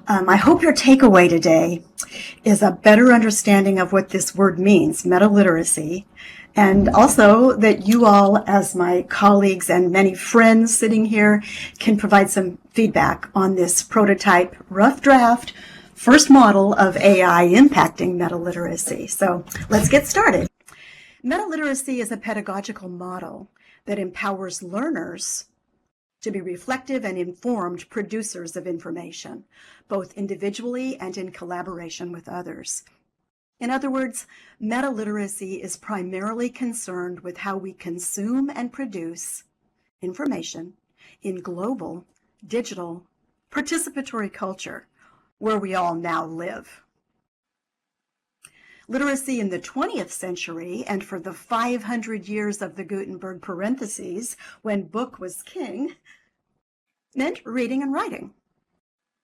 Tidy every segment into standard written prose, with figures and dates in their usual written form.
I hope your takeaway today is a better understanding of what this word means, metaliteracy, and also that you all, as my colleagues and many friends sitting here, can provide some feedback on this prototype, rough draft, first model of AI impacting metaliteracy. So let's get started. Metaliteracy is a pedagogical model that empowers learners to be reflective and informed producers of information, both individually and in collaboration with others. In other words, metaliteracy is primarily concerned with how we consume and produce information in global, digital, participatory culture, where we all now live. Literacy in the 20th century, and for the 500 years of the Gutenberg parentheses, when book was king, meant reading and writing.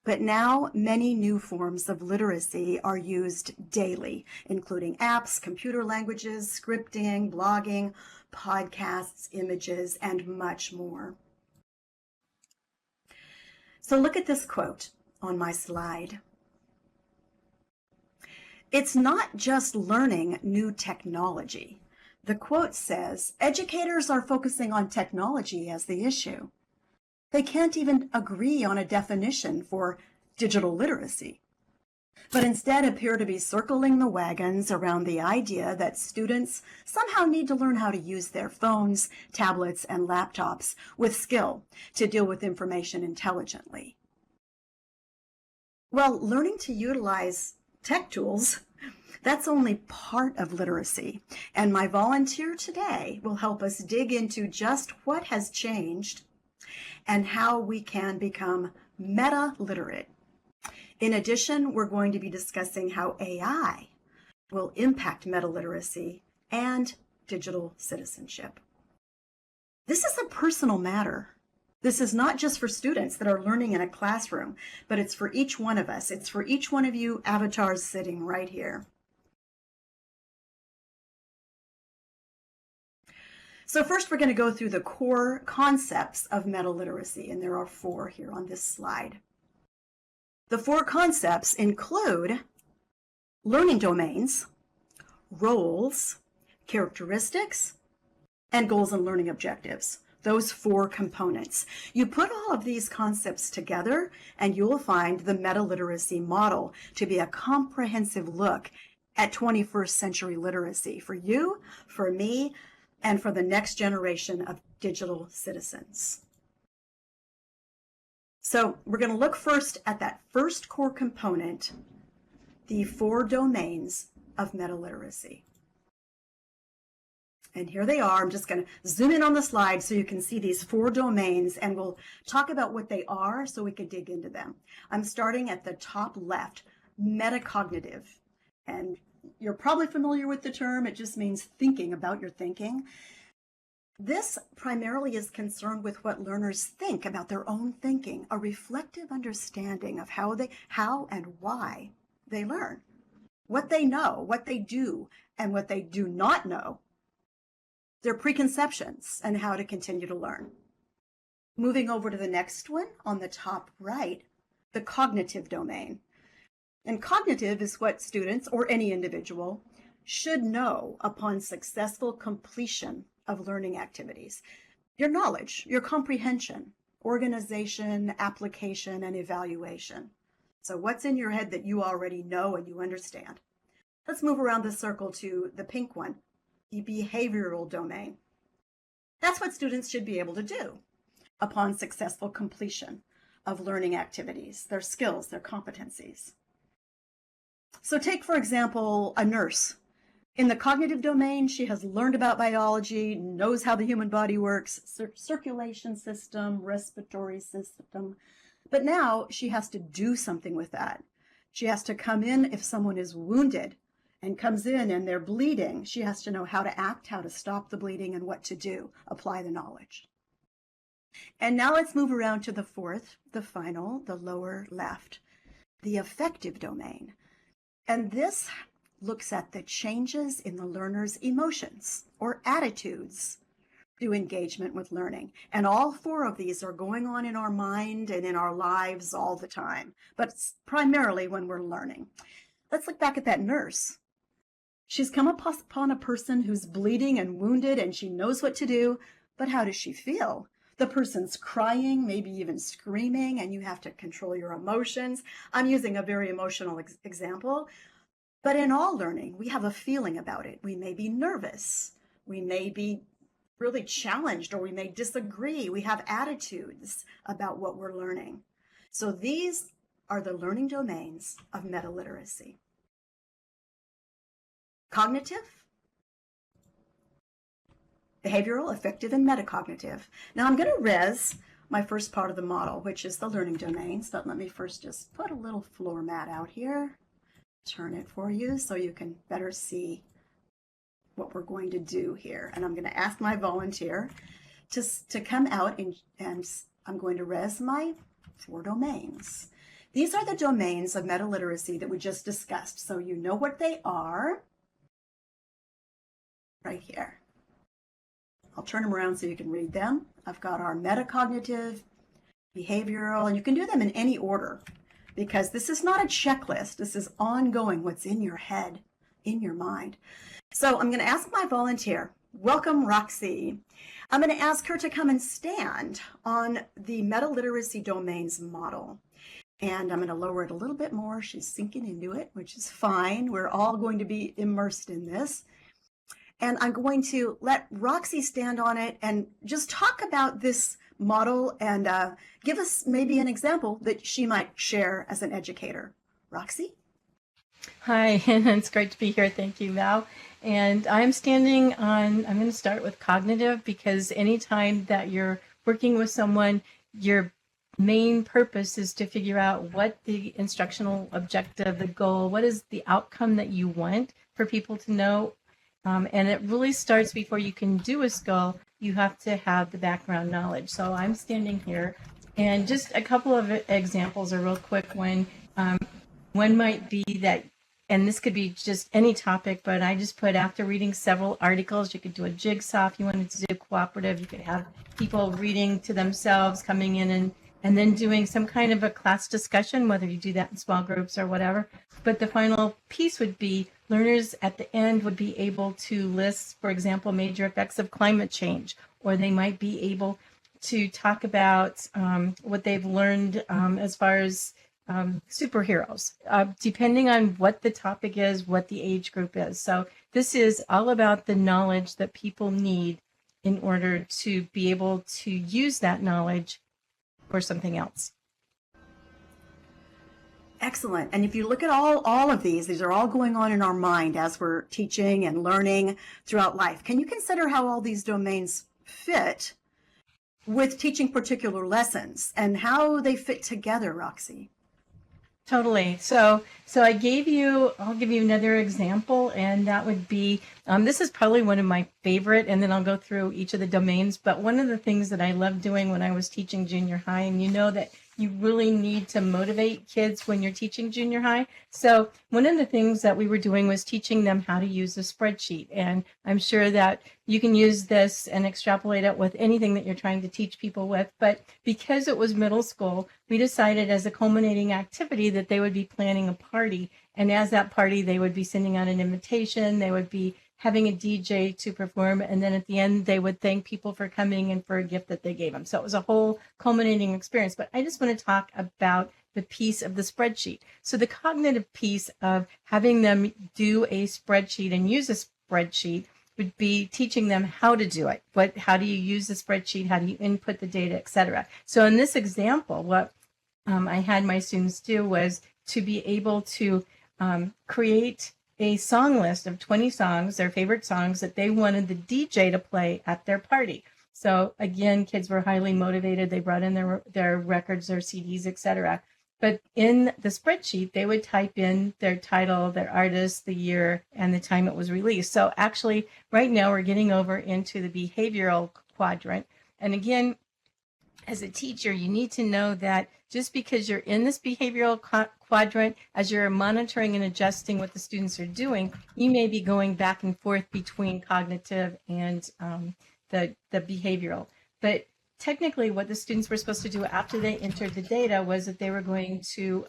But now many new forms of literacy are used daily, including apps, computer languages, scripting, blogging, podcasts, images, and much more. So look at this quote on my slide. It's not just learning new technology. The quote says, educators are focusing on technology as the issue. They can't even agree on a definition for digital literacy, but instead appear to be circling the wagons around the idea that students somehow need to learn how to use their phones, tablets, and laptops with skill to deal with information intelligently. Well, learning to utilize tech tools, that's only part of literacy, and my volunteer today will help us dig into just what has changed and how we can become meta-literate. In addition, we're going to be discussing how AI will impact metaliteracy and digital citizenship. This is a personal matter. This is not just for students that are learning in a classroom, but it's for each one of us. It's for each one of you avatars sitting right here. So first, we're going to go through the core concepts of metaliteracy, and there are 4 here on this slide. The 4 concepts include learning domains, roles, characteristics, and goals and learning objectives. Those 4 components. You put all of these concepts together, and you'll find the metaliteracy model to be a comprehensive look at 21st century literacy for you, for me, and for the next generation of digital citizens. So we're going to look first at that first core component, the 4 domains of metaliteracy. And here they are. I'm just going to zoom in on the slide so you can see these 4 domains, and we'll talk about what they are so we can dig into them. I'm starting at the top left, metacognitive. And you're probably familiar with the term. It just means thinking about your thinking. This primarily is concerned with what learners think about their own thinking, a reflective understanding of how and why they learn, what they know, what they do, and what they do not know, their preconceptions, and how to continue to learn. Moving over to the next one on the top right, the cognitive domain. And cognitive is what students, or any individual, should know upon successful completion of learning activities. Your knowledge, your comprehension, organization, application, and evaluation. So what's in your head that you already know and you understand? Let's move around the circle to the pink one, the behavioral domain. That's what students should be able to do upon successful completion of learning activities, their skills, their competencies. So take, for example, a nurse. In the cognitive domain, she has learned about biology, knows how the human body works, circulation system, respiratory system, but now she has to do something with that. She has to come in if someone is wounded and comes in and they're bleeding. She has to know how to act, how to stop the bleeding, and what to do, apply the knowledge. And now let's move around to the 4th, the final, the lower left, the affective domain. And this looks at the changes in the learner's emotions or attitudes do engagement with learning. And all four of these are going on in our mind and in our lives all the time, but it's primarily when we're learning. Let's look back at that nurse. She's come upon a person who's bleeding and wounded, and she knows what to do, but how does she feel? The person's crying, maybe even screaming, and you have to control your emotions. I'm using a very emotional example, but in all learning, we have a feeling about it. We may be nervous. We may be really challenged, or we may disagree. We have attitudes about what we're learning. So these are the learning domains of metaliteracy. Cognitive, behavioral, affective, and metacognitive. Now I'm going to res my first part of the model, which is the learning domains, but let me first just put a little floor mat out here, turn it for you so you can better see what we're going to do here. And I'm going to ask my volunteer to come out and I'm going to res my 4 domains. These are the domains of metaliteracy that we just discussed. So you know what they are right here. I'll turn them around so you can read them. I've got our metacognitive, behavioral, and you can do them in any order because this is not a checklist. This is ongoing, what's in your head, in your mind. So I'm going to ask my volunteer, welcome Roxy. I'm going to ask her to come and stand on the metaliteracy domains model. And I'm going to lower it a little bit more. She's sinking into it, which is fine. We're all going to be immersed in this. And I'm going to let Roxy stand on it and just talk about this model and give us maybe an example that she might share as an educator. Roxy? Hi, and it's great to be here. Thank you, Val. And I'm standing on, I'm going to start with cognitive because anytime that you're working with someone, your main purpose is to figure out what the instructional objective, the goal, what is the outcome that you want for people to know. And it really starts before you can do a skill, you have to have the background knowledge. So I'm standing here, and just a couple of examples are real quick. One might be that, and this could be just any topic, but I just put after reading several articles, you could do a jigsaw. If you wanted to do cooperative, you could have people reading to themselves, coming in and then doing some kind of a class discussion, whether you do that in small groups or whatever. But the final piece would be learners at the end would be able to list, for example, major effects of climate change, or they might be able to talk about what they've learned as far as superheroes, depending on what the topic is, what the age group is. So this is all about the knowledge that people need in order to be able to use that knowledge or something else. Excellent. And if you look at all of these are all going on in our mind as we're teaching and learning throughout life. Can you consider how all these domains fit with teaching particular lessons and how they fit together, Roxy? Totally. So I'll give you another example, and that would be, this is probably one of my favorite, and then I'll go through each of the domains. But one of the things that I loved doing when I was teaching junior high, and you know that you really need to motivate kids when you're teaching junior high. So one of the things that we were doing was teaching them how to use a spreadsheet. And I'm sure that you can use this and extrapolate it with anything that you're trying to teach people with. But because it was middle school, we decided as a culminating activity that they would be planning a party. And as that party, they would be sending out an invitation. They would be having a DJ to perform, and then at the end they would thank people for coming and for a gift that they gave them. So it was a whole culminating experience. But I just want to talk about the piece of the spreadsheet. So the cognitive piece of having them do a spreadsheet and use a spreadsheet would be teaching them how to do it. How do you use the spreadsheet? How do you input the data, etc. So in this example, what I had my students do was to be able to create a song list of 20 songs, their favorite songs that they wanted the DJ to play at their party. So again, kids were highly motivated. They brought in their records, their CDs, etc. But in the spreadsheet, they would type in their title, their artist, the year, and the time it was released. So actually, right now we're getting over into the behavioral quadrant. And again, as a teacher, you need to know that just because you're in this behavioral quadrant, as you're monitoring and adjusting what the students are doing, you may be going back and forth between cognitive and the behavioral. But technically what the students were supposed to do after they entered the data was that they were going to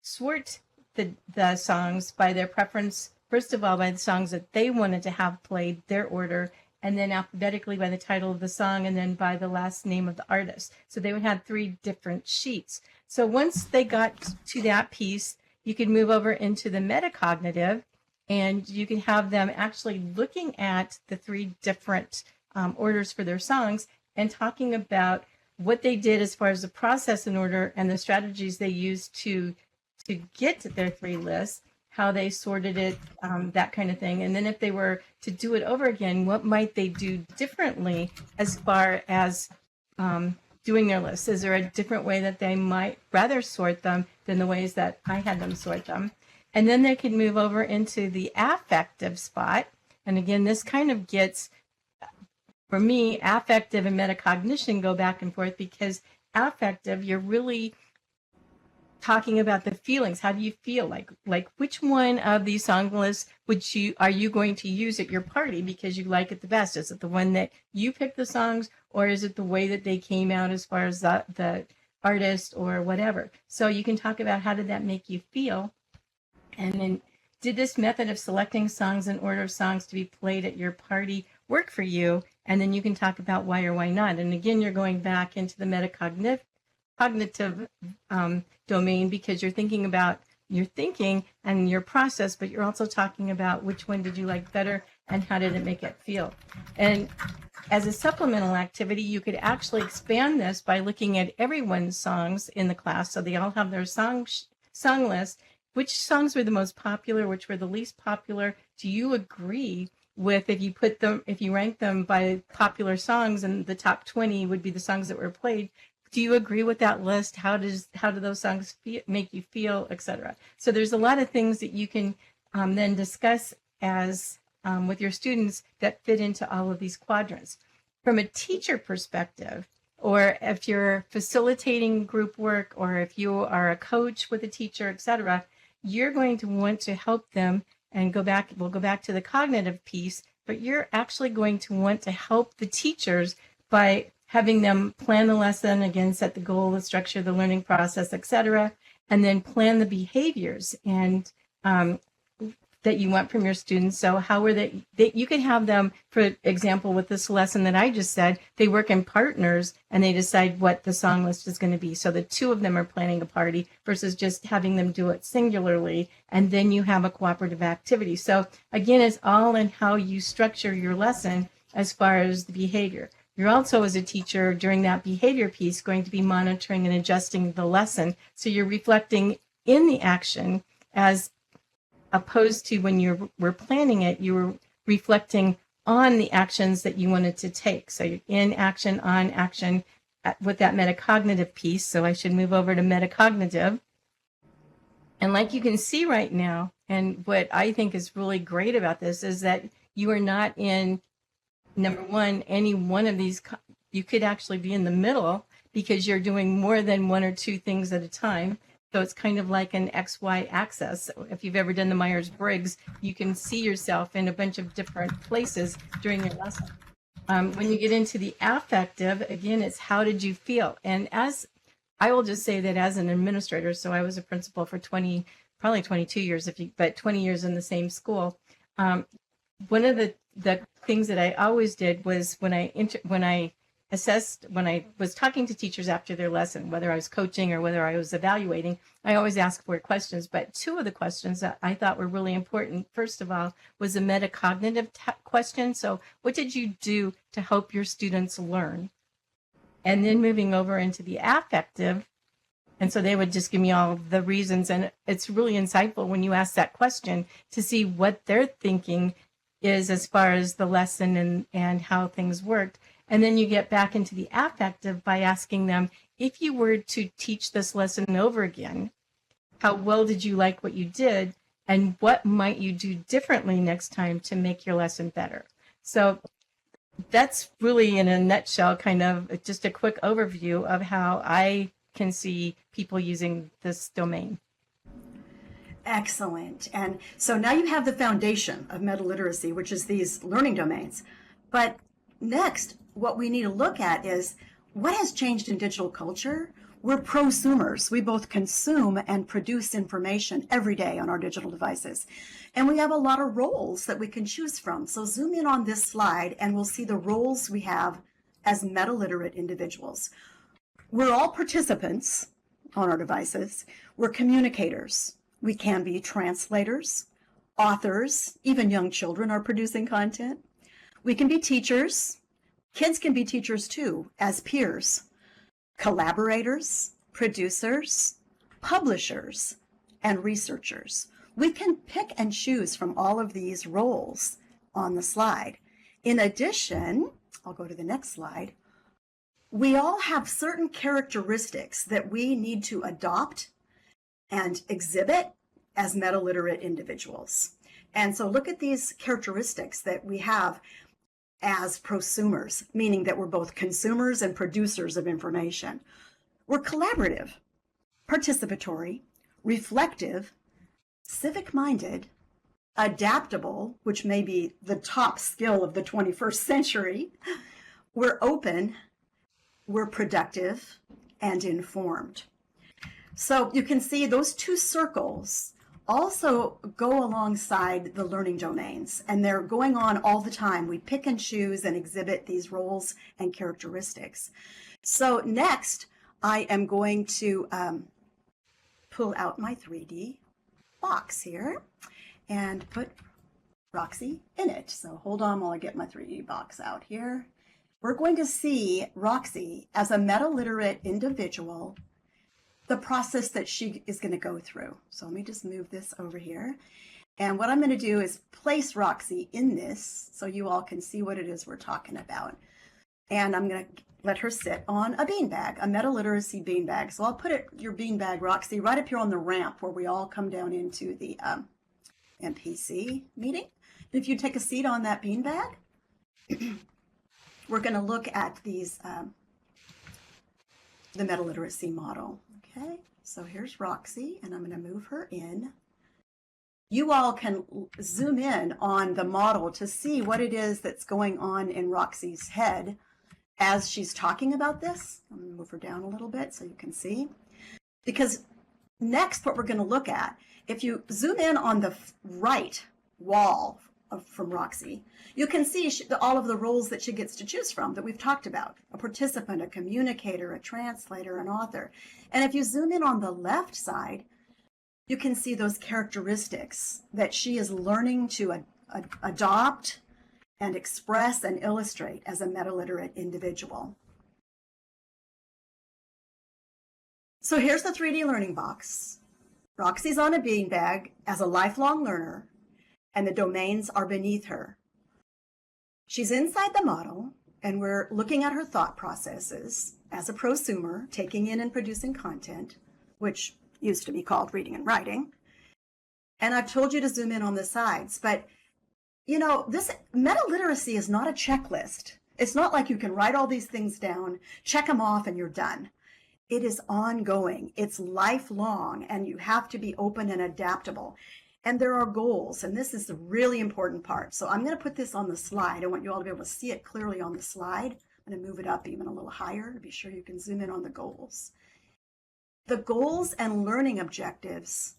sort the songs by their preference, first of all, by the songs that they wanted to have played, their order, and then alphabetically by the title of the song, and then by the last name of the artist. So they would have 3 different sheets. So once they got to that piece, you could move over into the metacognitive, and you can have them actually looking at the 3 different orders for their songs and talking about what they did as far as the process and order and the strategies they used to get to their 3 lists, how they sorted it, that kind of thing. And then if they were to do it over again, what might they do differently as far as doing their lists? Is there a different way that they might rather sort them than the ways that I had them sort them? And then they could move over into the affective spot. And again, this kind of gets, for me, affective and metacognition go back and forth, because affective, you're really talking about the feelings. How do you feel? Like which one of these song lists are you going to use at your party because you like it the best? Is it the one that you picked the songs, or is it the way that they came out as far as the artist or whatever? So you can talk about how did that make you feel, and then did this method of selecting songs in order of songs to be played at your party work for you? And then you can talk about why or why not. And again, you're going back into the metacognitive domain, because you're thinking about your thinking and your process, but you're also talking about which one did you like better and how did it make it feel. And as a supplemental activity, you could actually expand this by looking at everyone's songs in the class. So they all have their song list. Which songs were the most popular? Which were the least popular? Do you agree with, if you rank them by popular songs, and the top 20 would be the songs that were played? Do you agree with that list? How do those songs make you feel, etc.? So there's a lot of things that you can then discuss as with your students that fit into all of these quadrants. From a teacher perspective, or if you're facilitating group work, or if you are a coach with a teacher, etc., you're going to want to help them and we'll go back to the cognitive piece, but you're actually going to want to help the teachers by having them plan the lesson, again, set the goal, the structure, the learning process, etc., and then plan the behaviors and that you want from your students. So how are they you can have them, for example, with this lesson that I just said, they work in partners and they decide what the song list is going to be. So the 2 of them are planning a party versus just having them do it singularly, and then you have a cooperative activity. So again, it's all in how you structure your lesson as far as the behavior. You're also, as a teacher, during that behavior piece, going to be monitoring and adjusting the lesson. So you're reflecting in the action, as opposed to when you were planning it, you were reflecting on the actions that you wanted to take. So you're in action, on action, with that metacognitive piece. So I should move over to metacognitive. And like you can see right now, and what I think is really great about this is that you are not in, number one, any one of these. You could actually be in the middle, because you're doing more than 1 or 2 things at a time. So it's kind of like an XY axis. If you've ever done the Myers-Briggs, you can see yourself in a bunch of different places during your lesson. When you get into the affective, again, it's how did you feel? And as I will just say that as an administrator, so I was a principal for probably 22 years, but 20 years in the same school. One of the things that I always did was when I was talking to teachers after their lesson, whether I was coaching or whether I was evaluating, I always asked for questions. But 2 of the questions that I thought were really important, first of all, was a metacognitive question. So what did you do to help your students learn? And then moving over into the affective. And so they would just give me all the reasons. And it's really insightful when you ask that question to see what they're thinking is as far as the lesson and how things worked. And then you get back into the affective by asking them, if you were to teach this lesson over again, how well did you like what you did? And what might you do differently next time to make your lesson better? So that's really, in a nutshell, kind of just a quick overview of how I can see people using this domain. Excellent. And so now you have the foundation of metaliteracy, which is these learning domains. But next, what we need to look at is what has changed in digital culture. We're prosumers. We both consume and produce information every day on our digital devices. And we have a lot of roles that we can choose from. So zoom in on this slide and we'll see the roles we have as meta-literate individuals. We're all participants on our devices. We're communicators. We can be translators, authors, even young children are producing content. We can be teachers. Kids can be teachers too, as peers, collaborators, producers, publishers, and researchers. We can pick and choose from all of these roles on the slide. In addition, I'll go to the next slide. We all have certain characteristics that we need to adopt and exhibit as meta-literate individuals. And so look at these characteristics that we have as prosumers, meaning that we're both consumers and producers of information. We're collaborative, participatory, reflective, civic-minded, adaptable, which may be the top skill of the 21st century. We're open, we're productive, and informed. So you can see those two circles also go alongside the learning domains, and they're going on all the time. We pick and choose and exhibit these roles and characteristics. So next, I am going to pull out my 3D box here and put Roxy in it. So hold on while I get my 3D box out here. We're going to see Roxy as a meta-literate individual, the process that she is going to go through. So let me just move this over here. And what I'm going to do is place Roxy in this so you all can see what it is we're talking about. And I'm going to let her sit on a beanbag, a meta-literacy beanbag. So I'll put your beanbag, Roxy, right up here on the ramp where we all come down into the MPC meeting. If you take a seat on that beanbag, we're going to look at these, the meta-literacy model. Okay, so here's Roxy, and I'm going to move her in. You all can zoom in on the model to see what it is that's going on in Roxy's head as she's talking about this. I'm going to move her down a little bit so you can see. Because next, what we're going to look at, if you zoom in on the right wall from Roxy, you can see all of the roles that she gets to choose from that we've talked about: a participant, a communicator, a translator, an author. And if you zoom in on the left side, you can see those characteristics that she is learning to adopt and express and illustrate as a meta-literate individual. So here's the 3D learning box. Roxy's on a beanbag as a lifelong learner, and the domains are beneath her. She's inside the model, and we're looking at her thought processes as a prosumer, taking in and producing content, which used to be called reading and writing. And I've told you to zoom in on the sides, but you know, this meta-literacy is not a checklist. It's not like you can write all these things down, check them off, and you're done. It is ongoing. It's lifelong, and you have to be open and adaptable. And there are goals, and this is the really important part. So I'm going to put this on the slide. I want you all to be able to see it clearly on the slide. I'm going to move it up even a little higher to be sure you can zoom in on the goals. The goals and learning objectives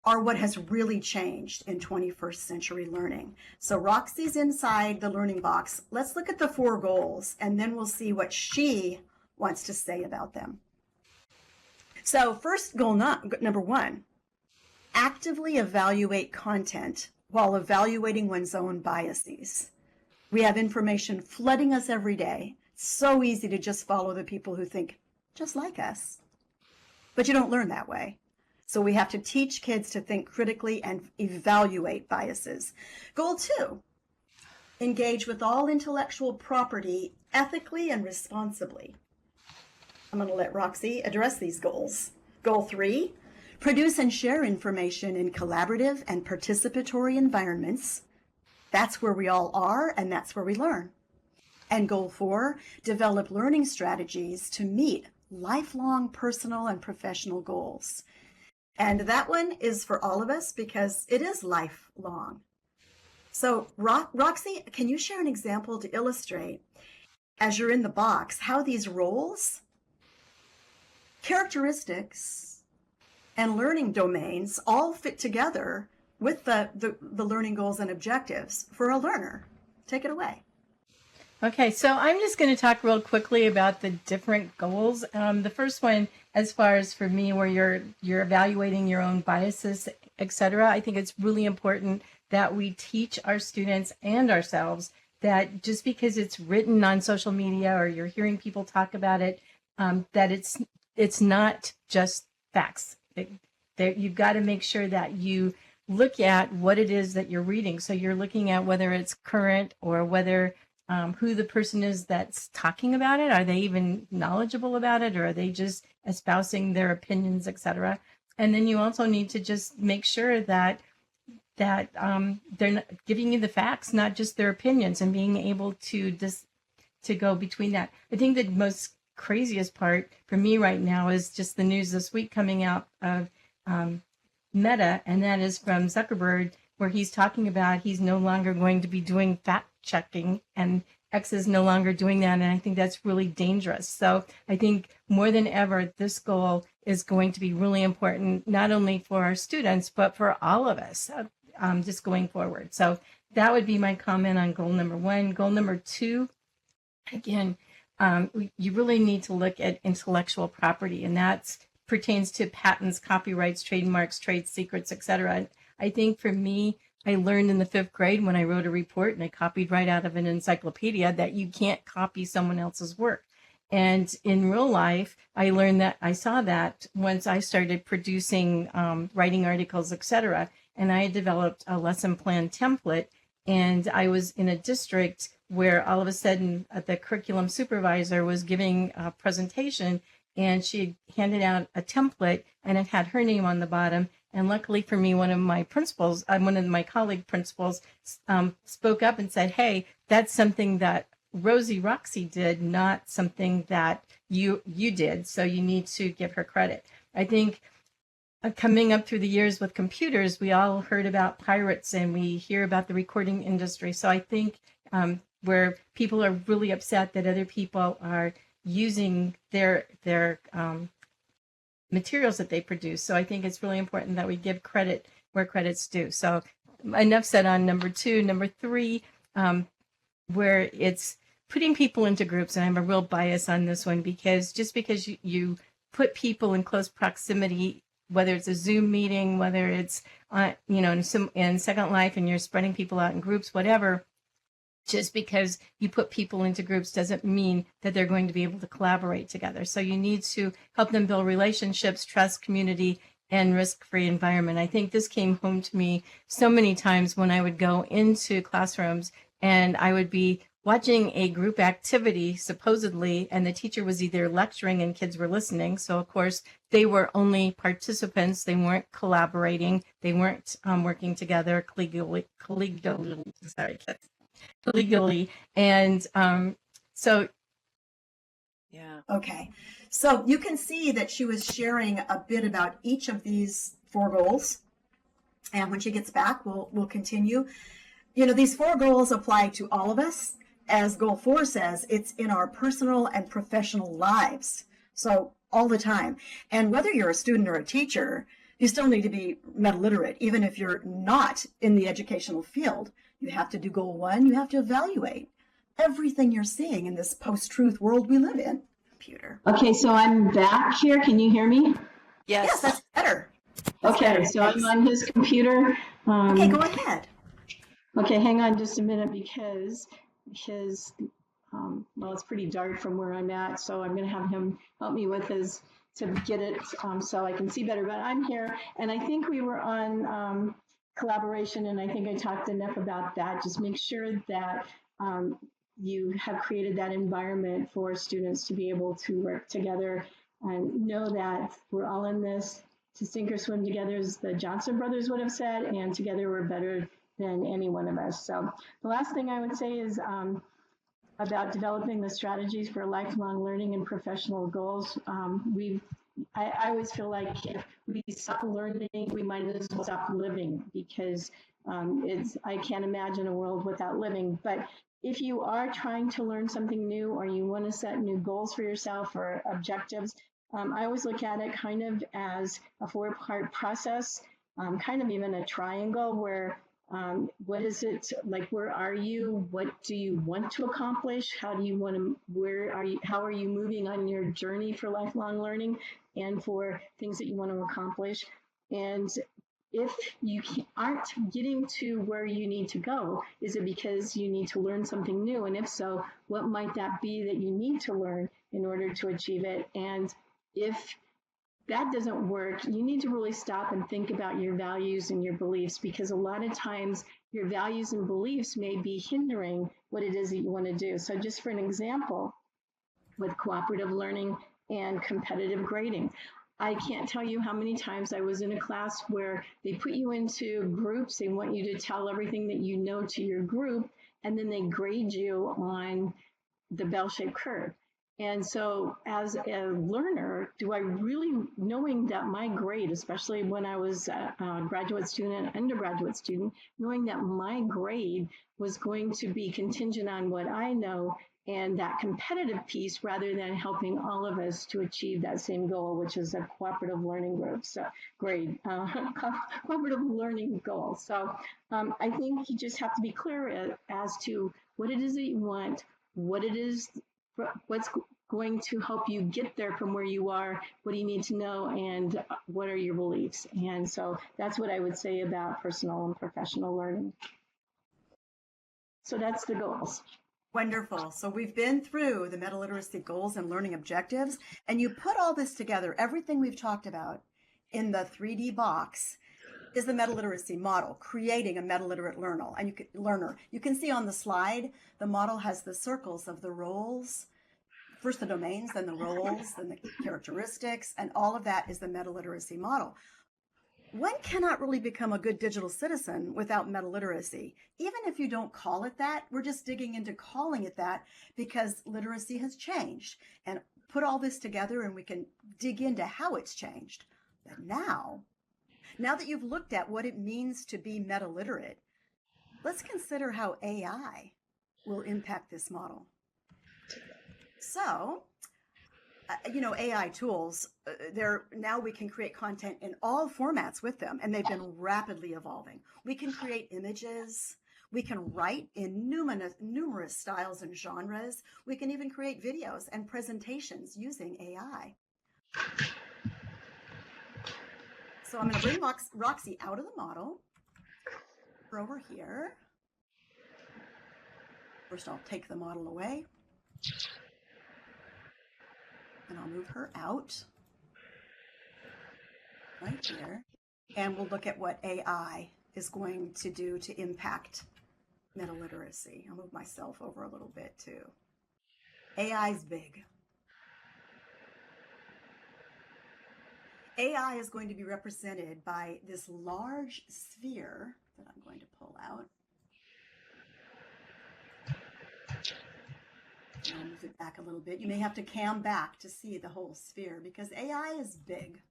are what has really changed in 21st century learning. So Roxy's inside the learning box. Let's look at the 4 goals, and then we'll see what she wants to say about them. So first goal, number 1, actively evaluate content while evaluating one's own biases. We have information flooding us every day. It's so easy to just follow the people who think just like us. But you don't learn that way. So we have to teach kids to think critically and evaluate biases. Goal 2, engage with all intellectual property ethically and responsibly. I'm going to let Roxy address these goals. Goal 3, produce and share information in collaborative and participatory environments. That's where we all are, and that's where we learn. And goal 4, develop learning strategies to meet lifelong personal and professional goals. And that one is for all of us because it is lifelong. So, Roxy, can you share an example to illustrate, as you're in the box, how these roles, characteristics, and learning domains all fit together with the learning goals and objectives for a learner? Take it away. Okay, so I'm just going to talk real quickly about the different goals. The first one, as far as for me, where you're evaluating your own biases, etc. I think it's really important that we teach our students and ourselves that just because it's written on social media or you're hearing people talk about it, that it's not just facts. You've got to make sure that you look at what it is that you're reading. So you're looking at whether it's current or whether who the person is that's talking about it. Are they even knowledgeable about it, or are they just espousing their opinions, etc.? And then you also need to just make sure that they're not giving you the facts, not just their opinions, and being able to to go between that. I think the most craziest part for me right now is just the news this week coming out of Meta, and that is from Zuckerberg, where he's talking about he's no longer going to be doing fact checking, and X is no longer doing that. And I think that's really dangerous. So I think more than ever, this goal is going to be really important, not only for our students, but for all of us just going forward. So that would be my comment on goal number one. Goal number two, again, you really need to look at intellectual property, and that pertains to patents, copyrights, trademarks, trade secrets, etc. I think for me, I learned in the 5th grade when I wrote a report and I copied right out of an encyclopedia that you can't copy someone else's work. And in real life, I learned that, I saw that once I started producing, writing articles, etc. And I had developed a lesson plan template, and I was in a district where all of a sudden the curriculum supervisor was giving a presentation, and she handed out a template and it had her name on the bottom. And luckily for me, one of my colleague principals spoke up and said, hey, that's something that Roxy did, not something that you did. So you need to give her credit. I think coming up through the years with computers, we all heard about pirates and we hear about the recording industry. So I think where people are really upset that other people are using their materials that they produce. So I think it's really important that we give credit where credit's due. So enough said on number two. Number three, where it's putting people into groups, and I have a real bias on this one, because just because you put people in close proximity, whether it's a Zoom meeting, whether it's in Second Life and you're spreading people out in groups, whatever, just because you put people into groups doesn't mean that they're going to be able to collaborate together. So you need to help them build relationships, trust, community, and risk-free environment. I think this came home to me so many times when I would go into classrooms and I would be watching a group activity, supposedly, and the teacher was either lecturing and kids were listening. So, of course, they were only participants. They weren't collaborating. They weren't working together collegially. And so, Yeah. Okay. So you can see that she was sharing a bit about each of these 4 goals. And when she gets back, we'll continue. These 4 goals apply to all of us. As goal 4 says, it's in our personal and professional lives. So all the time. And whether you're a student or a teacher, you still need to be meta-literate. Even if you're not in the educational field, you have to do goal 1. You have to evaluate everything you're seeing in this post-truth world we live in. Computer. Okay, so I'm back here. Can you hear me? Yes, that's better. Okay, so I'm on his computer. Okay, go ahead. Okay, hang on just a minute, because his, well, it's pretty dark from where I'm at, so I'm going to have him help me with his, to get it so I can see better. But I'm here, and I think we were on collaboration, and I think I talked enough about that. Just make sure that you have created that environment for students to be able to work together and know that we're all in this to sink or swim together, as the Johnson brothers would have said, and together we're better than any one of us. So the last thing I would say is about developing the strategies for lifelong learning and professional goals. I always feel like if we stop learning, we might as well stop living, because I can't imagine a world without living. But if you are trying to learn something new, or you want to set new goals for yourself or objectives, I always look at it kind of as a 4-part process, kind of even a triangle where what is it like? Where are you? What do you want to accomplish? How do you want to, where are you, how are you moving on your journey for lifelong learning and for things that you want to accomplish? And if you aren't getting to where you need to go, is it because you need to learn something new? And if so, what might that be that you need to learn in order to achieve it? And if that doesn't work, you need to really stop and think about your values and your beliefs, because a lot of times your values and beliefs may be hindering what it is that you want to do. So just for an example, with cooperative learning and competitive grading, I can't tell you how many times I was in a class where they put you into groups. They want you to tell everything that you know to your group, and then they grade you on the bell-shaped curve. And so as a learner, do I really, knowing that my grade, especially when I was a graduate student and undergraduate student, knowing that my grade was going to be contingent on what I know and that competitive piece, rather than helping all of us to achieve that same goal, which is a cooperative learning group, so cooperative learning goal. So I think you just have to be clear as to what it is that you want, what it is, what's going to help you get there from where you are, what do you need to know, and what are your beliefs. And so that's what I would say about personal and professional learning. So that's the goals. Wonderful. So we've been through the Metaliteracy goals and learning objectives, and you put all this together, everything we've talked about in the 3D box is the Metaliteracy model, creating a metaliterate learner. You can see on the slide, the model has the circles of the roles, first the domains, then the roles, then the characteristics, and all of that is the Metaliteracy model. One cannot really become a good digital citizen without metaliteracy. Even if you don't call it that, we're just digging into calling it that because literacy has changed. And put all this together and we can dig into how it's changed. But now that you've looked at what it means to be metaliterate, let's consider how AI will impact this model. So, AI tools, now we can create content in all formats with them, and they've been rapidly evolving. We can create images. We can write in numerous styles and genres. We can even create videos and presentations using AI. So I'm going to bring Roxy out of the model. We're over here. First, I'll take the model away. And I'll move her out right here. And we'll look at what AI is going to do to impact metaliteracy. I'll move myself over a little bit too. AI's big. AI is going to be represented by this large sphere that I'm going to pull out. I'll move it back a little bit. You may have to cam back to see the whole sphere because AI is big.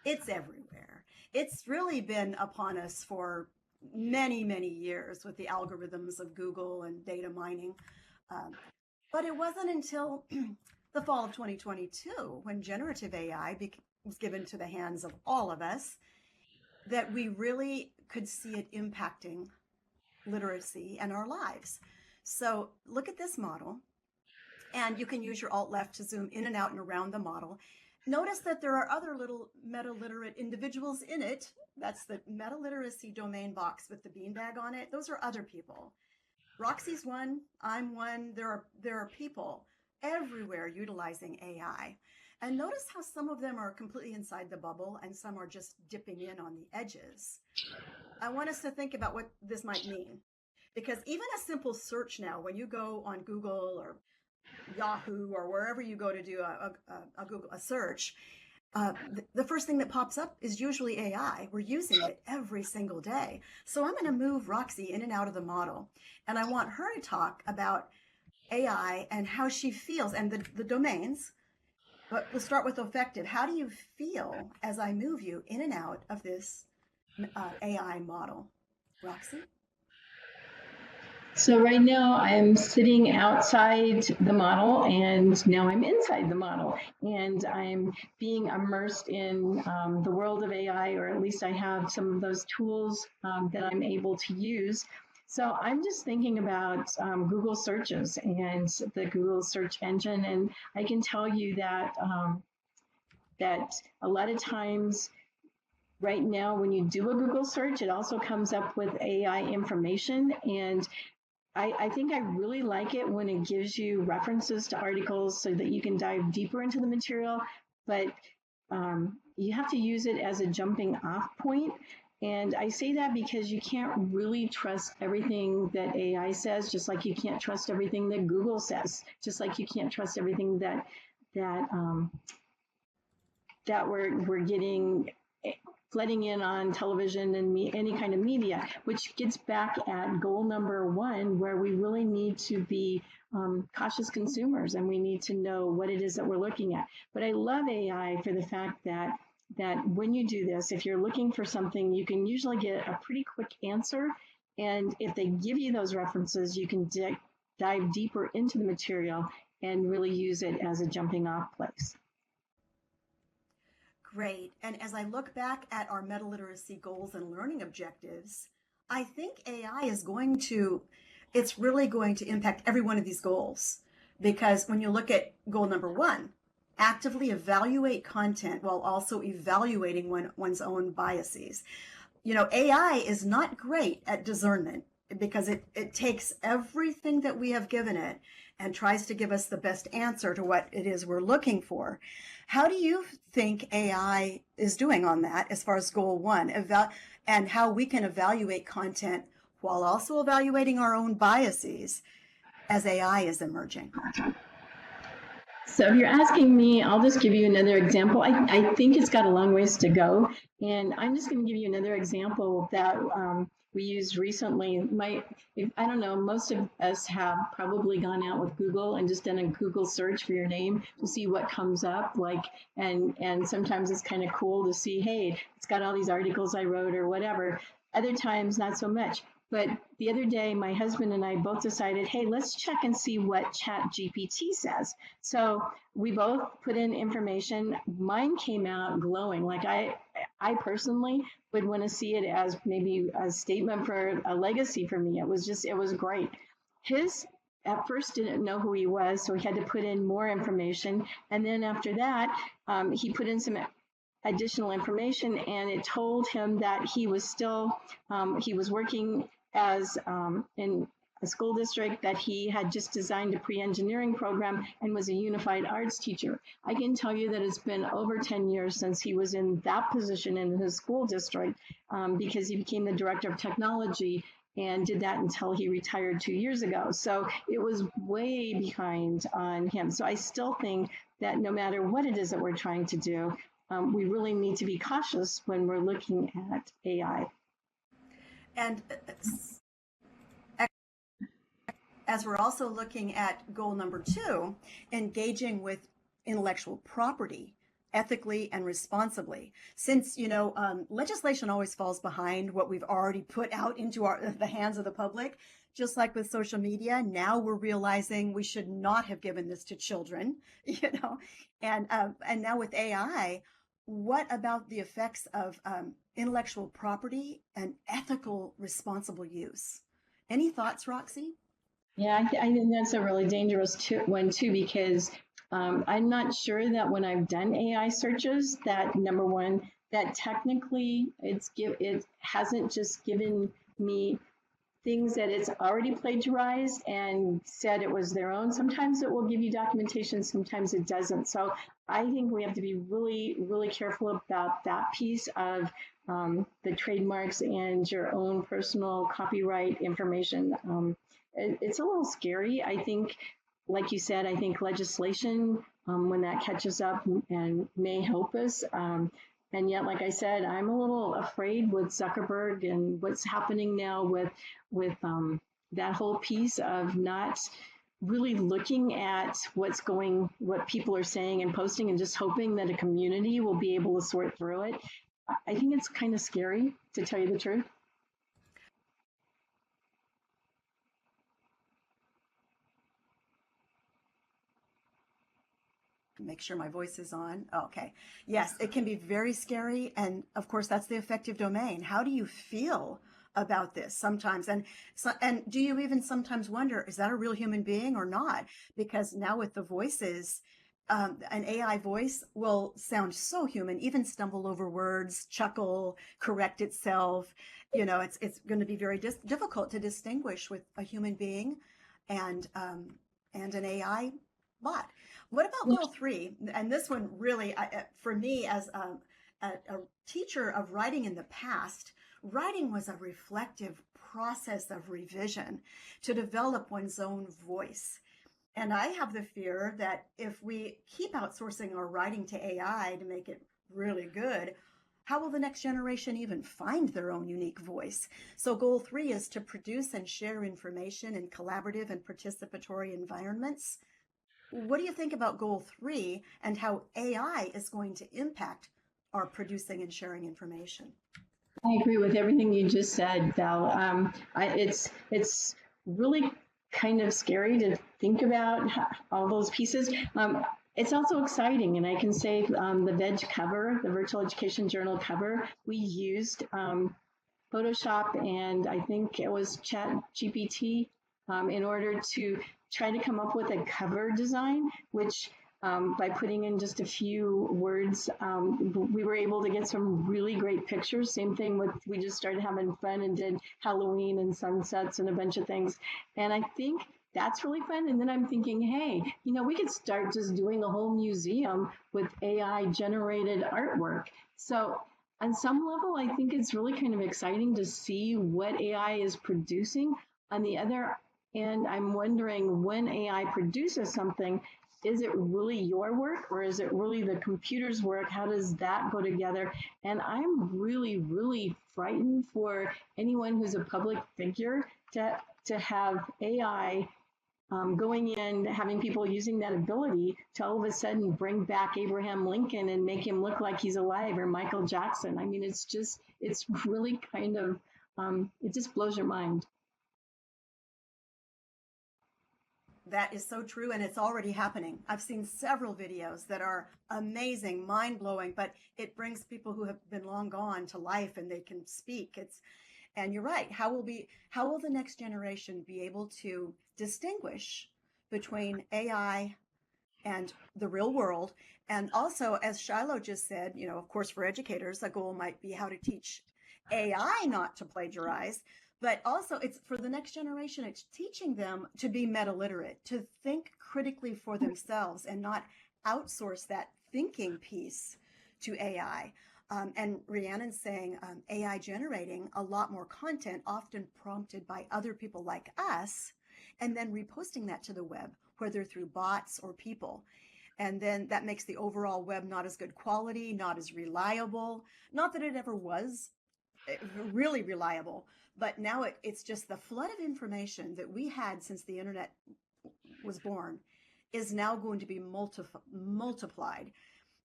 It's everywhere. It's really been upon us for many, many years with the algorithms of Google and data mining. But it wasn't until the fall of 2022 when generative AI was given to the hands of all of us that we really could see it impacting literacy and our lives. So look at this model. And you can use your Alt-Left to zoom in and out and around the model. Notice that there are other little metaliterate individuals in it. That's the metaliteracy domain box with the beanbag on it. Those are other people. Roxy's one, I'm one. There are people everywhere utilizing AI. And notice how some of them are completely inside the bubble and some are just dipping in on the edges. I want us to think about what this might mean. Because even a simple search now, when you go on Google or Yahoo or wherever you go to do a search, the first thing that pops up is usually AI. We're using it every single day. So I'm going to move Roxy in and out of the model. And I want her to talk about AI and how she feels and the domains. But we'll start with effective. How do you feel as I move you in and out of this AI model? Roxy? So right now I'm sitting outside the model and now I'm inside the model and I'm being immersed in the world of AI, or at least I have some of those tools that I'm able to use. So I'm just thinking about Google searches and the Google search engine. And I can tell you that that a lot of times right now when you do a Google search, it also comes up with AI information. And I think I really like it when it gives you references to articles so that you can dive deeper into the material, but you have to use it as a jumping off point. And I say that because you can't really trust everything that AI says, just like you can't trust everything that Google says, just like you can't trust everything that that we're getting flooding in on television and any kind of media, which gets back at goal number one, where we really need to be cautious consumers and we need to know what it is that we're looking at. But I love AI for the fact that when you do this, if you're looking for something, you can usually get a pretty quick answer. And if they give you those references, you can dive deeper into the material and really use it as a jumping off place. Great. And as I look back at our meta-literacy goals and learning objectives, I think AI is it's really going to impact every one of these goals. Because when you look at goal number one, actively evaluate content while also evaluating one's own biases. AI is not great at discernment because it takes everything that we have given it and tries to give us the best answer to what it is we're looking for. How do you think AI is doing on that as far as goal one, and how we can evaluate content while also evaluating our own biases as AI is emerging? So if you're asking me, I'll just give you another example. I think it's got a long ways to go. And I'm just going to give you another example that we used recently. I don't know, most of us have probably gone out with Google and just done a Google search for your name to see what comes up. And sometimes it's kind of cool to see, hey, it's got all these articles I wrote or whatever. Other times, not so much. But the other day, my husband and I both decided, hey, let's check and see what ChatGPT says. So we both put in information. Mine came out glowing. Like I personally would want to see it as maybe a statement for a legacy for me. It was great. His at first didn't know who he was, so he had to put in more information. And then after that, he put in some additional information, and it told him that he was still he was working as in a school district, that he had just designed a pre-engineering program and was a unified arts teacher. I can tell you that it's been over 10 years since he was in that position in his school district, because he became the director of technology and did that until he retired 2 years ago. So it was way behind on him. So I still think that no matter what it is that we're trying to do, we really need to be cautious when we're looking at AI. And as we're also looking at goal number two, engaging with intellectual property ethically and responsibly. Since, legislation always falls behind what we've already put out into the hands of the public, just like with social media, now we're realizing we should not have given this to children, and now with AI, what about the effects of intellectual property and ethical responsible use? Any thoughts, Roxy? Yeah, I think that's a really dangerous one too, because I'm not sure that when I've done AI searches, that number one, that technically it hasn't just given me things that it's already plagiarized and said it was their own. Sometimes it will give you documentation, sometimes it doesn't. So I think we have to be really, really careful about that piece of the trademarks and your own personal copyright information. It's a little scary. I think, like you said, I think legislation, when that catches up and may help us. And yet, like I said, I'm a little afraid with Zuckerberg and what's happening now with that whole piece of not really looking at what people are saying and posting, and just hoping that a community will be able to sort through it. I think it's kind of scary, to tell you the truth. make sure my voice is on. Okay. Yes, it can be very scary. And of course, that's the affective domain. How do you feel about this sometimes? And do you even sometimes wonder, is that a real human being or not? Because now with the voices, an AI voice will sound so human, even stumble over words, chuckle, correct itself. It's going to be very difficult to distinguish with a human being and an AI bot. What about goal 3? And this one really, for me, as a teacher of writing in the past, writing was a reflective process of revision to develop one's own voice. And I have the fear that if we keep outsourcing our writing to AI to make it really good, how will the next generation even find their own unique voice? So goal 3 is to produce and share information in collaborative and participatory environments. What do you think about goal 3 and how AI is going to impact our producing and sharing information? I agree with everything you just said, Val. It's really kind of scary to think about all those pieces. It's also exciting, and I can say the VEG cover, the Virtual Education Journal cover, we used Photoshop and I think it was ChatGPT in order to try to come up with a cover design, which by putting in just a few words, we were able to get some really great pictures. Same thing with, we just started having fun and did Halloween and sunsets and a bunch of things. And I think that's really fun. And then I'm thinking, hey, we could start just doing a whole museum with AI generated artwork. So on some level, I think it's really kind of exciting to see what AI is producing. On the other end, I'm wondering, when AI produces something, is it really your work or is it really the computer's work? How does that go together? And I'm really, really frightened for anyone who's a public figure to have AI going in, having people using that ability to all of a sudden bring back Abraham Lincoln and make him look like he's alive, or Michael Jackson. I mean, it's really kind of, it just blows your mind. That is so true, and it's already happening. I've seen several videos that are amazing, mind-blowing, but it brings people who have been long gone to life and they can speak. And you're right. How will the next generation be able to distinguish between AI and the real world? And also, as Shiloh just said, of course, for educators, a goal might be how to teach AI not to plagiarize, but also it's for the next generation, it's teaching them to be meta-literate, to think critically for themselves and not outsource that thinking piece to AI. And Rhiannon's saying AI generating a lot more content, often prompted by other people like us, and then reposting that to the web, whether through bots or people. And then that makes the overall web not as good quality, not as reliable. Not that it ever was really reliable, but now it's just the flood of information that we had since the internet was born is now going to be multiplied.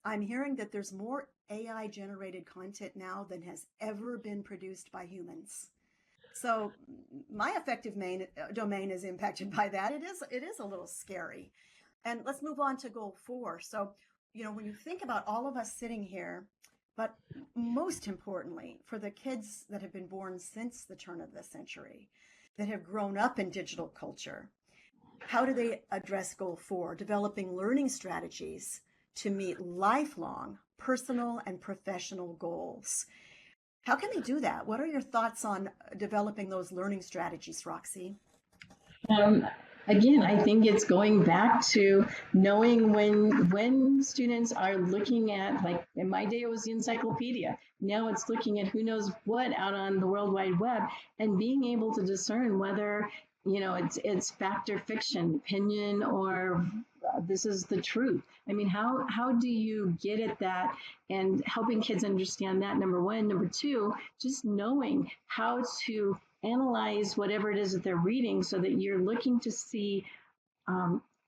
I'm hearing that there's more AI generated content now than has ever been produced by humans. So my affective domain is impacted by that. It is a little scary. And let's move on to goal 4. So, when you think about all of us sitting here, but most importantly, for the kids that have been born since the turn of the century, that have grown up in digital culture, how do they address goal 4, developing learning strategies to meet lifelong personal and professional goals? How can they do that? What are your thoughts on developing those learning strategies, Roxy? Again, I think it's going back to knowing when students are looking at, like in my day, it was the encyclopedia. Now it's looking at who knows what out on the World Wide Web and being able to discern whether, it's fact or fiction, opinion, or this is the truth. I mean, how do you get at that and helping kids understand that, number one. Number two, just knowing how to analyze whatever it is that they're reading so that you're looking to see,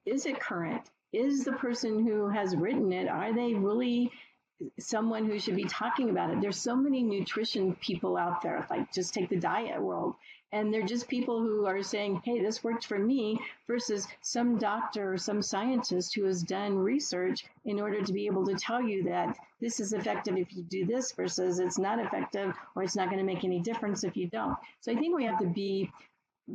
is it current? Is the person who has written it, are they really someone who should be talking about it. There's so many nutrition people out there, like just take the diet world. And they're just people who are saying, hey, this worked for me, versus some doctor or some scientist who has done research in order to be able to tell you that this is effective if you do this, versus it's not effective, or it's not going to make any difference if you don't. So I think we have to be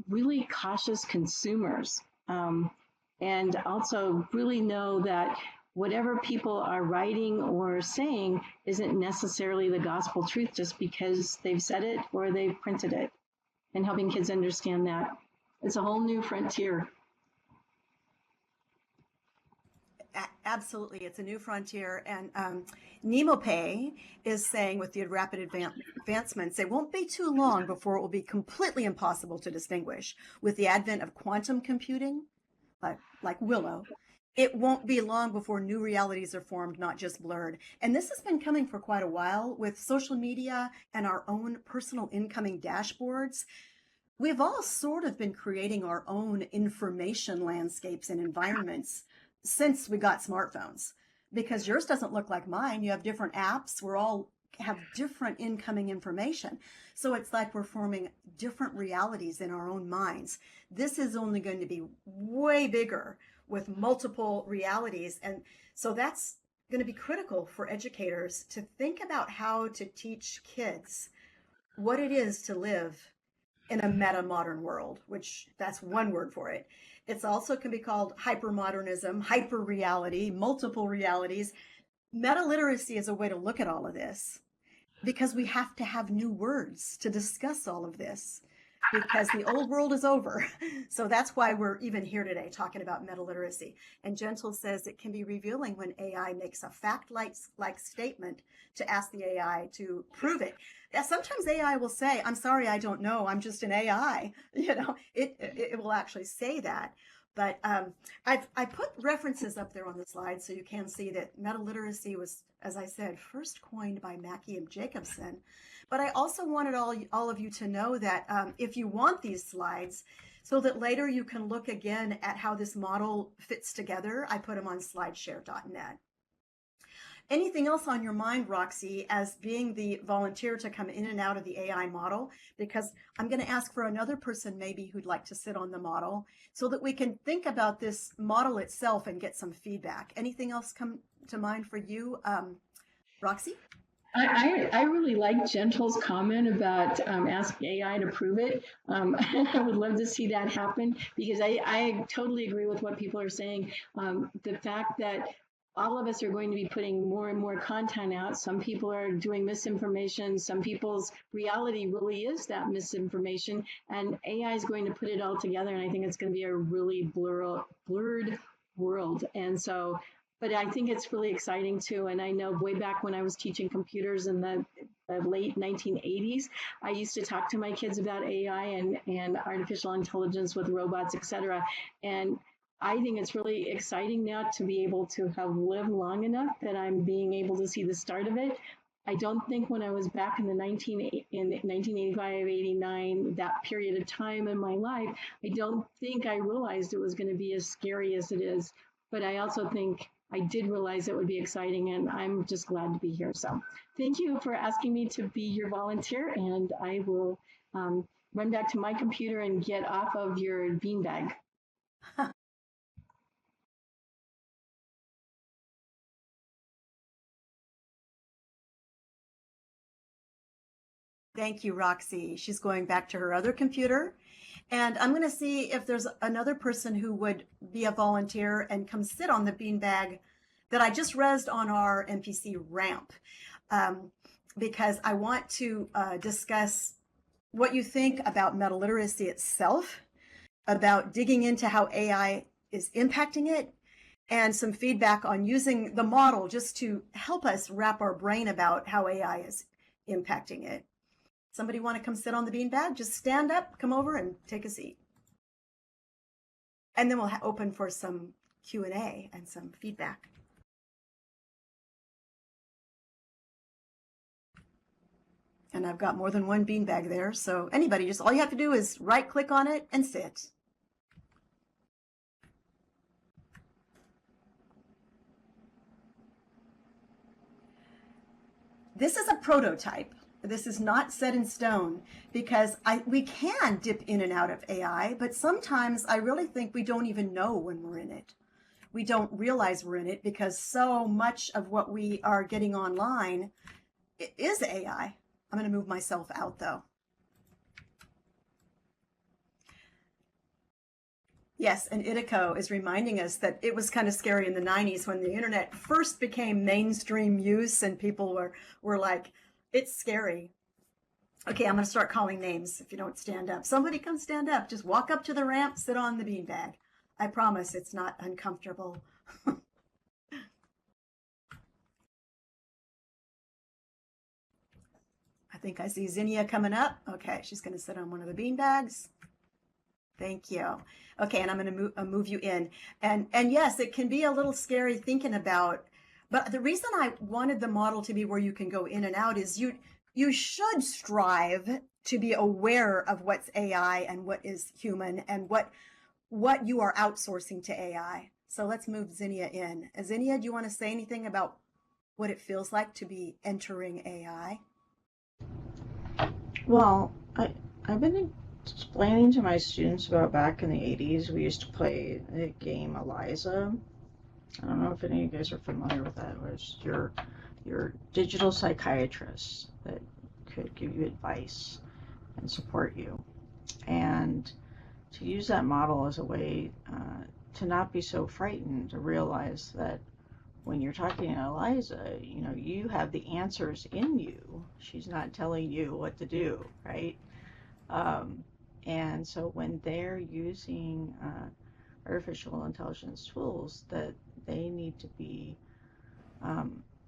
really cautious consumers, and also really know that whatever people are writing or saying isn't necessarily the gospel truth just because they've said it or they've printed it, and helping kids understand that. It's a whole new frontier. Absolutely, it's a new frontier, and NemoPay is saying with the rapid advancements, it won't be too long before it will be completely impossible to distinguish. With the advent of quantum computing, like Willow, it won't be long before new realities are formed, not just blurred. And this has been coming for quite a while with social media and our own personal incoming dashboards. We've all sort of been creating our own information landscapes and environments since we got smartphones, because yours doesn't look like mine. You have different apps. We're all have different incoming information. So it's like we're forming different realities in our own minds. This is only going to be way bigger with multiple realities. And so that's going to be critical for educators to think about how to teach kids what it is to live in a meta-modern world, which that's one word for it. It's also can be called hypermodernism, hyper-reality, multiple realities. Meta-literacy is a way to look at all of this, because we have to have new words to discuss all of this, because the old world is over. So that's why we're even here today talking about meta-literacy. And Gentle says it can be revealing when AI makes a fact-like statement to ask the AI to prove it. Now, sometimes AI will say, I'm sorry, I don't know, I'm just an AI. It will actually say that. But I put references up there on the slide so you can see that meta-literacy was, as I said, first coined by Mackie and Jacobson. But I also wanted all of you to know that if you want these slides, so that later you can look again at how this model fits together, I put them on slideshare.net. Anything else on your mind, Roxy, as being the volunteer to come in and out of the AI model? Because I'm going to ask for another person maybe who'd like to sit on the model so that we can think about this model itself and get some feedback. Anything else come to mind for you, Roxy? I really like Gentle's comment about ask AI to prove it. I would love to see that happen, because I totally agree with what people are saying. The fact that all of us are going to be putting more and more content out. Some people are doing misinformation. Some people's reality really is that misinformation, and AI is going to put it all together. And I think it's going to be a really blurred world. And so, but I think it's really exciting too. And I know way back when I was teaching computers in the late 1980s, I used to talk to my kids about AI and artificial intelligence with robots, et cetera. And I think it's really exciting now to be able to have lived long enough that I'm being able to see the start of it. I don't think when I was back in 1985, 89, that period of time in my life, I don't think I realized it was going to be as scary as it is. But I also think I did realize it would be exciting, and I'm just glad to be here. So thank you for asking me to be your volunteer, and I will run back to my computer and get off of your beanbag. Thank you, Roxy. She's going back to her other computer. And I'm going to see if there's another person who would be a volunteer and come sit on the beanbag that I just rezzed on our NPC ramp, because I want to discuss what you think about meta-literacy itself, about digging into how AI is impacting it, and some feedback on using the model just to help us wrap our brain about how AI is impacting it. Somebody want to come sit on the beanbag? Just stand up, come over, and take a seat. And then we'll open for some Q&A and some feedback. And I've got more than one beanbag there, so anybody, just all you have to do is right-click on it and sit. This is a prototype. This is not set in stone because we can dip in and out of AI, but sometimes I really think we don't even know when we're in it. We don't realize we're in it because so much of what we are getting online is AI. I'm going to move myself out though. Yes, and Idiko is reminding us that it was kind of scary in the 90s when the internet first became mainstream use and people were like, it's scary. Okay, I'm going to start calling names if you don't stand up. Somebody come stand up. Just walk up to the ramp, sit on the beanbag. I promise it's not uncomfortable. I think I see Zinnia coming up. Okay, she's going to sit on one of the beanbags. Thank you. Okay, and I'm going to move you in. And yes, it can be a little scary thinking about, but the reason I wanted the model to be where you can go in and out is you should strive to be aware of what's AI and what is human and what you are outsourcing to AI. So let's move Zinnia in. Zinnia, do you want to say anything about what it feels like to be entering AI? Well, I've been explaining to my students about back in the 80s, we used to play a game, Eliza. I don't know if any of you guys are familiar with that. It was your digital psychiatrist that could give you advice and support you. And to use that model as a way to not be so frightened, to realize that when you're talking to Eliza, you know, you have the answers in you. She's not telling you what to do, right? And so when they're using artificial intelligence tools, that they need to be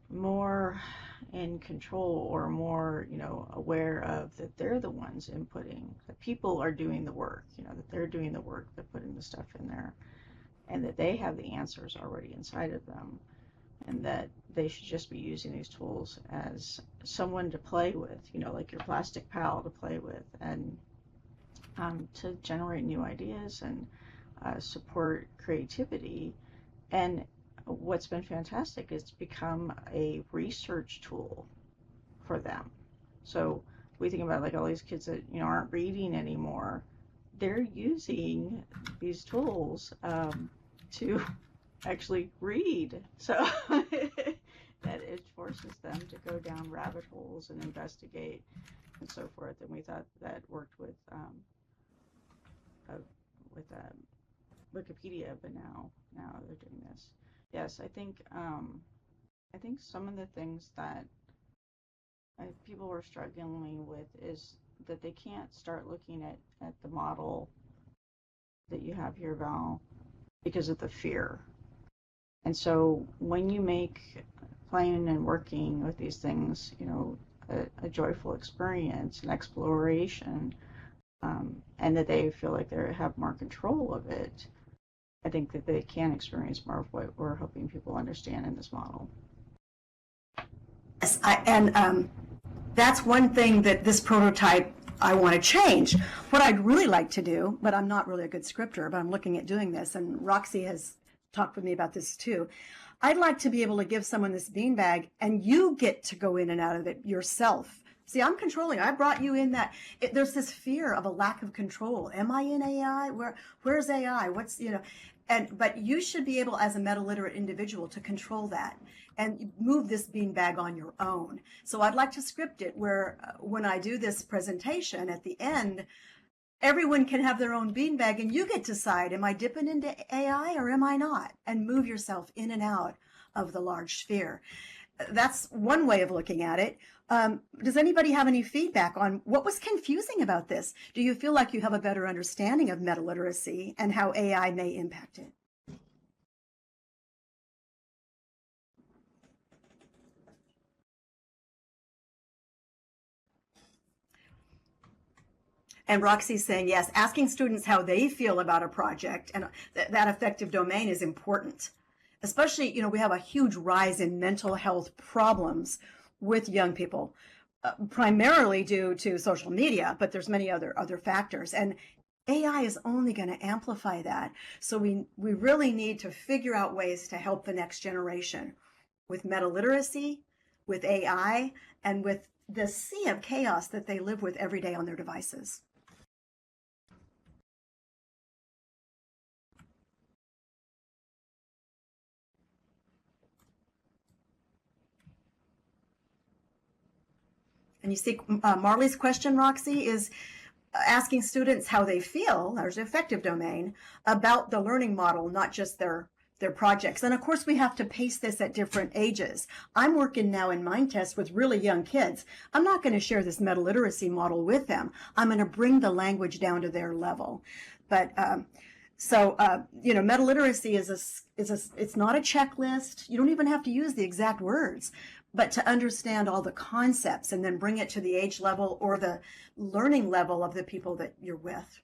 more in control or more, you know, aware of that they're the ones inputting, that people are doing the work, you know, that they're doing the work, they're putting the stuff in there, and that they have the answers already inside of them, and that they should just be using these tools as someone to play with, you know, like your plastic pal to play with, and to generate new ideas and support creativity. And what's been fantastic is it's become a research tool for them. So we think about like all these kids that, you know, aren't reading anymore. They're using these tools to actually read. So that it forces them to go down rabbit holes and investigate and so forth. And we thought that worked with Wikipedia, but now they're doing this. Yes, I think some of the things that people were struggling with is that they can't start looking at the model that you have here, Val, because of the fear. And so when you make playing and working with these things, you know, a joyful experience, an exploration, and that they feel like they have more control of it, I think that they can experience more of what we're hoping people understand in this model. Yes, and that's one thing that this prototype I want to change. What I'd really like to do, but I'm not really a good scripter, but I'm looking at doing this, and Roxy has talked with me about this too. I'd like to be able to give someone this beanbag and you get to go in and out of it yourself. See, I'm controlling. I brought you in that. There's this fear of a lack of control. Am I in AI? Where's AI? What's, you know, but you should be able as a meta-literate individual to control that and move this beanbag on your own. So I'd like to script it where when I do this presentation at the end, everyone can have their own beanbag and you get to decide, am I dipping into AI or am I not? And move yourself in and out of the large sphere. That's one way of looking at it. Does anybody have any feedback on what was confusing about this? Do you feel like you have a better understanding of meta-literacy and how AI may impact it? And Roxy's saying, yes, asking students how they feel about a project and that affective domain is important. Especially, you know, we have a huge rise in mental health problems with young people, primarily due to social media, but there's many other factors. And AI is only going to amplify that. So we really need to figure out ways to help the next generation with meta-literacy, with AI and with the sea of chaos that they live with every day on their devices. And you see, Marley's question, Roxy, is asking students how they feel, there's an affective domain, about the learning model, not just their projects. And of course, we have to pace this at different ages. I'm working now in mind test with really young kids. I'm not going to share this metaliteracy model with them. I'm going to bring the language down to their level. But you know, metaliteracy it's not a checklist. You don't even have to use the exact words, but to understand all the concepts and then bring it to the age level or the learning level of the people that you're with.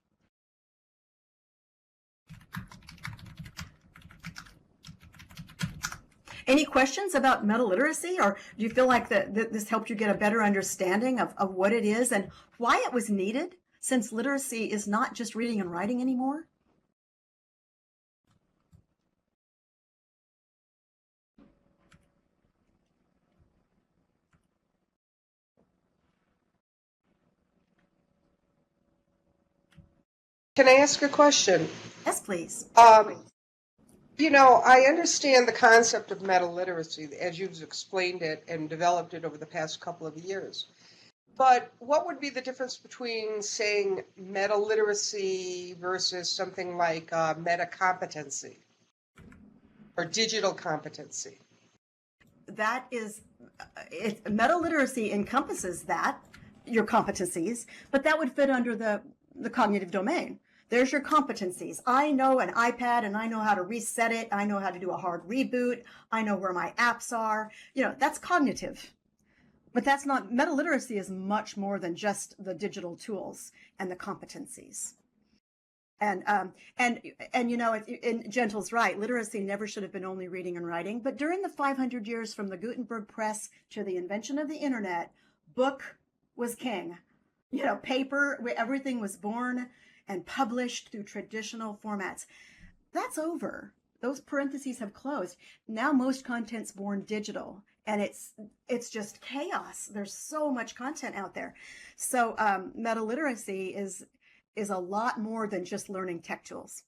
Any questions about metaliteracy, or do you feel like that this helped you get a better understanding of what it is and why it was needed, since literacy is not just reading and writing anymore? Can I ask a question? Yes, please. You know, I understand the concept of metaliteracy as you've explained it and developed it over the past couple of years. But what would be the difference between saying metaliteracy versus something like metacompetency or digital competency? That is, metaliteracy encompasses that, your competencies, but that would fit under the cognitive domain. There's your competencies. I know an iPad and I know how to reset it. I know how to do a hard reboot. I know where my apps are. You know, that's cognitive. But that's not, metaliteracy is much more than just the digital tools and the competencies. And you know, and Gentle's right, literacy never should have been only reading and writing. But during the 500 years from the Gutenberg press to the invention of the internet, book was king. You know, paper, everything was born and published through traditional formats. That's over. Those parentheses have closed. Now most content's born digital, and it's just chaos. There's so much content out there. So metaliteracy is a lot more than just learning tech tools.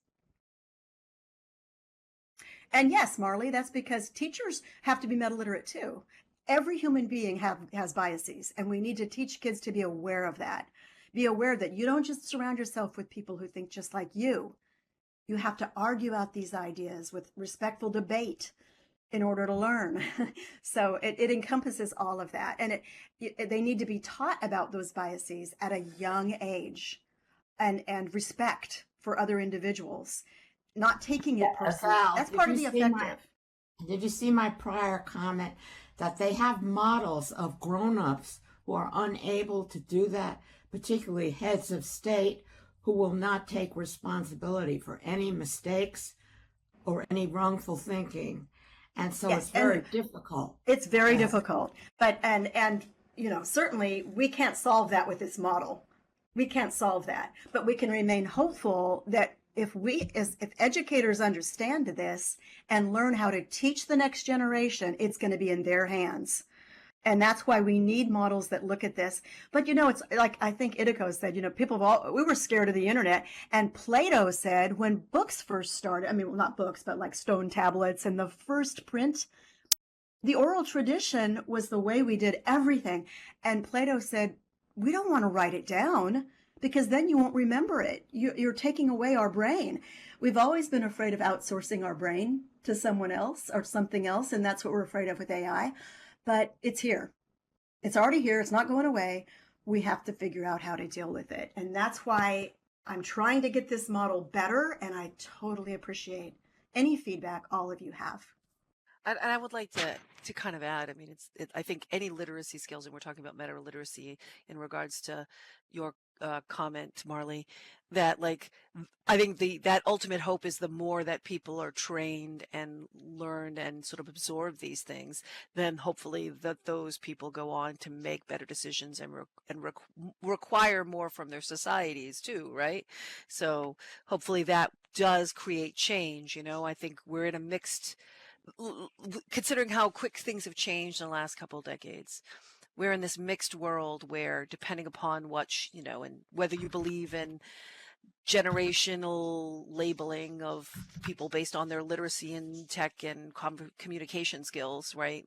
And yes, Marley, that's because teachers have to be metaliterate too. Every human being has biases, and we need to teach kids to be aware of that. Be aware that you don't just surround yourself with people who think just like you. You have to argue out these ideas with respectful debate in order to learn. So it encompasses all of that. And they need to be taught about those biases at a young age, and respect for other individuals, not taking it personally. Val, That's did part of you the see effective. Did you see my prior comment that they have models of grown-ups who are unable to do that, particularly heads of state who will not take responsibility for any mistakes or any wrongful thinking. And so Yes, it's very and difficult. it's very difficult. But and you know, certainly we can't solve that with this model. We can't solve that. But we can remain hopeful that if educators understand this and learn how to teach the next generation, it's going to be in their hands. And that's why we need models that look at this. But, you know, it's like, I think Idiko said, you know, we were scared of the internet. And Plato said when books first started, I mean, well, not books, but like stone tablets and the first print, the oral tradition was the way we did everything. And Plato said, we don't want to write it down because then you won't remember it. You're taking away our brain. We've always been afraid of outsourcing our brain to someone else or something else. And that's what we're afraid of with AI. But it's here. It's already here. It's not going away. We have to figure out how to deal with it. And that's why I'm trying to get this model better. And I totally appreciate any feedback all of you have. And I would like to kind of add, I mean, I think any literacy skills, and we're talking about meta literacy in regards to your comment, Marley, that like, I think that ultimate hope is the more that people are trained and learned and sort of absorb these things, then hopefully that those people go on to make better decisions and require more from their societies too, right? So hopefully that does create change. You know, I think we're in a mixed considering how quick things have changed in the last couple of decades, we're in this mixed world where, depending upon what, and whether you believe in generational labeling of people based on their literacy in tech and communication skills, right?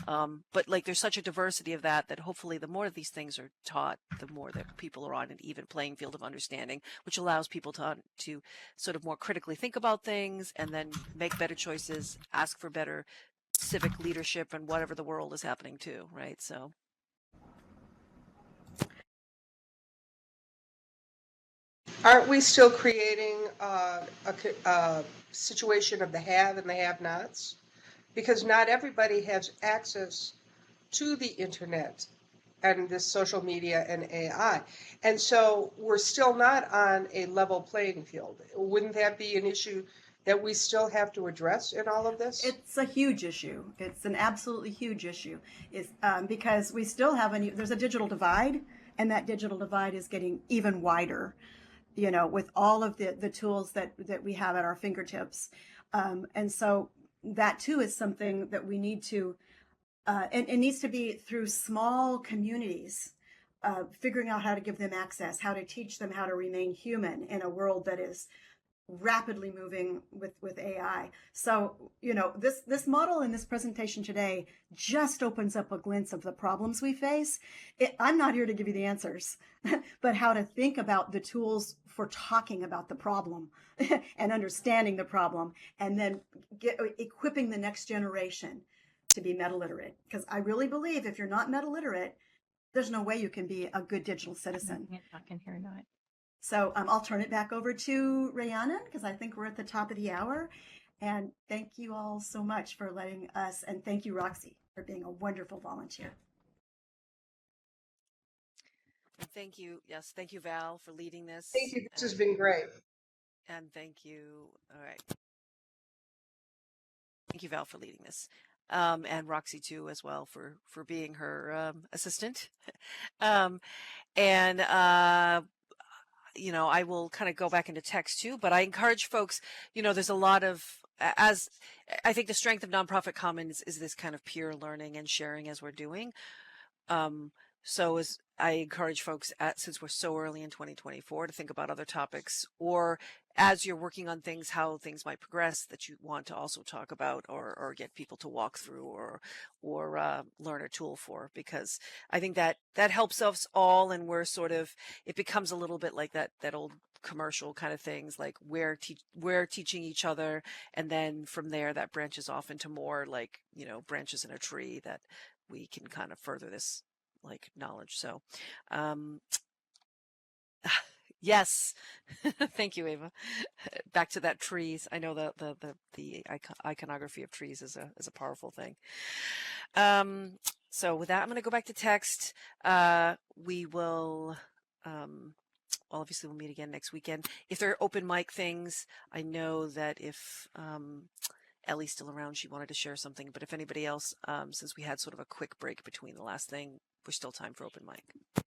But there's such a diversity of that hopefully the more of these things are taught, the more that people are on an even playing field of understanding, which allows people to sort of more critically think about things and then make better choices, ask for better civic leadership and whatever the world is happening too, right? So. Aren't we still creating a situation of the have and the have-nots? Because not everybody has access to the internet and this social media and AI. And so we're still not on a level playing field. Wouldn't that be an issue that we still have to address in all of this? It's a huge issue. It's an absolutely huge issue. Because we still have there's a digital divide, and that digital divide is getting even wider, with all of the tools that we have at our fingertips. And so that too is something that we need to, and it needs to be through small communities, figuring out how to give them access, how to teach them how to remain human in a world that is rapidly moving with AI. So, this model in this presentation today just opens up a glimpse of the problems we face. I'm not here to give you the answers, but how to think about the tools for talking about the problem and understanding the problem, and then equipping the next generation to be meta literate. Because I really believe if you're not meta literate, there's no way you can be a good digital citizen. I can hear not. So I'll turn it back over to Rhiannon, because I think we're at the top of the hour. And thank you all so much for letting us, and thank you, Roxy, for being a wonderful volunteer. Thank you. Yes. Thank you, Val, for leading this. Thank you. This has been great. And thank you. All right. Thank you, Val, for leading this. And Roxy too, as well, for being her assistant. I will kind of go back into text too, but I encourage folks, there's a lot of, as I think the strength of Nonprofit Commons is this kind of peer learning and sharing as we're doing. So as I encourage folks, since we're so early in 2024, to think about other topics, or as you're working on things, how things might progress that you want to also talk about, or get people to walk through, or learn a tool for, because I think that helps us all, and we're sort of, it becomes a little bit like that old commercial kind of things, like we're teaching each other, and then from there that branches off into more like, branches in a tree that we can kind of further this knowledge. So, yes, thank you, Ava. Back to that trees. I know the iconography of trees is a powerful thing. So with that, I'm going to go back to text. We will, obviously we'll meet again next weekend. If there are open mic things, I know that if, Ellie's still around, she wanted to share something, but if anybody else, since we had sort of a quick break between the last thing, we're still time for open mic.